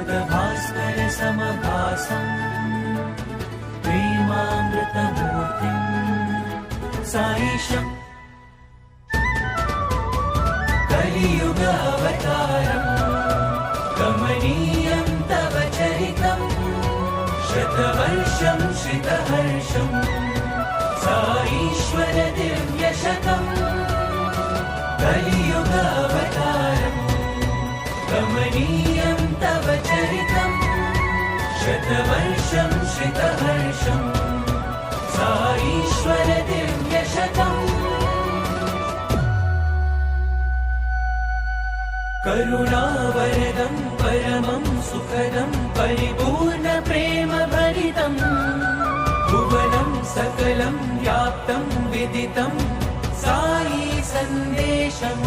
जगभास्कर समभासम् प्रेमामृतमूर्तिम् साईशम् कलियुग अवतारम् कमनीयं तव चरितम् शतवर्षं श्रितहर्षम् साईश्वर दिव्यशतम् कलियुग अवतारम् कमनीयं तव चरितम् शतवर्षं श्रितहर्षम् साईश्वर दिव्यशतम् करुणावरदं परमं सुखदं परिपूर्ण प्रेम भरितं भुवनं सकलं व्याप्तं विदितं साई सन्देशम्